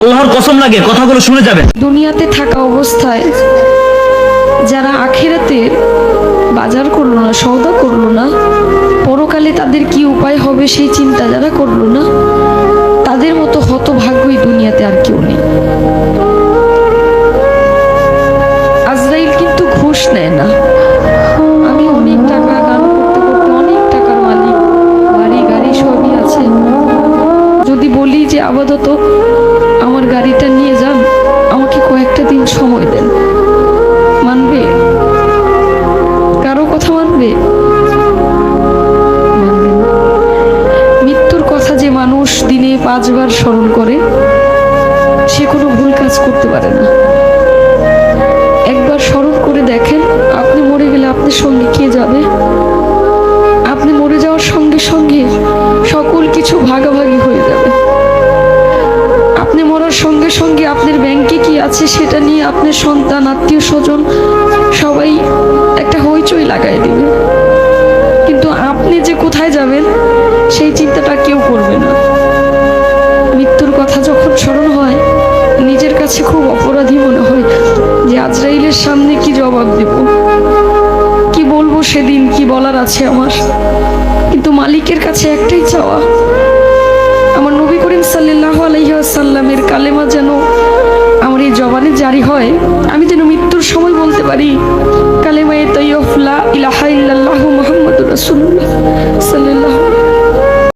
আল্লাহর কসম লাগে কথাগুলো শুনে যাবেন। দুনিয়াতে থাকা অবস্থায় যারা আখিরাতের বাজার করলো না, সওদা করলো না, পরকালে তাদের কি উপায় হবে সেই চিন্তা যারা করলো না, তাদের মতো হতভাগ্যই দুনিয়াতে আর কেউ নেই। আজরাইল কিন্তু ঘুষ নেয় না। আমি অনেক টাকা গান করতে করতে অনেক টাকার মালিক, বাড়ি গাড়ি সবই আছে, যদি বলি যে আপাতত আমার গাড়িটা নিয়ে যান, আমাকে কয়েকটা দিন সময় দেন, মানবে? কারো কথা মানবে? মানবে না। মৃত্যুর কথা যে মানুষ দিনে 5 বার স্মরণ করে, সে কোনো ভুল কাজ করতে পারে না। একবার স্মরণ করে দেখেন, আপনি মরে গেলে আপনার সঙ্গে কে যাবে? আপনি মরে যাওয়ার সঙ্গে সঙ্গে সকল কিছু ভাগাভাগি হয়ে যাবে। আপনি মরার সঙ্গে সঙ্গে আপনার ব্যাংকে কি আছে সেটা নিয়ে আপনার সন্তান, আত্মীয় স্বজন সবাই একটা হইচই লাগাই দিবে, কিন্তু আপনি যে কোথায় যাবেন সেই চিন্তাটা কেউ করবে না। মৃত্যুর কথা যখন স্মরণ হয়, নিজের কাছে খুব অপরাধী মনে হয় যে আজরাইলের সামনে কি জবাব দেব, কি বলবো সেদিন, কি বলার আছে আমার। কিন্তু মালিকের কাছে একটাই চাওয়া, আমার নবী করিম সাল্লাল্লাহু আলাইহি ওয়াসাল্লামের কালেমা যেন আমার এই জবানে জারি হয়, আমি যেন মৃত্যুর সময় বলতে পারি কালেমায়ে তাইয়্যিবা লা ইলাহা ইল্লাল্লাহু মুহাম্মাদুর রাসূলুল্লাহ সাল্লাল্লাহু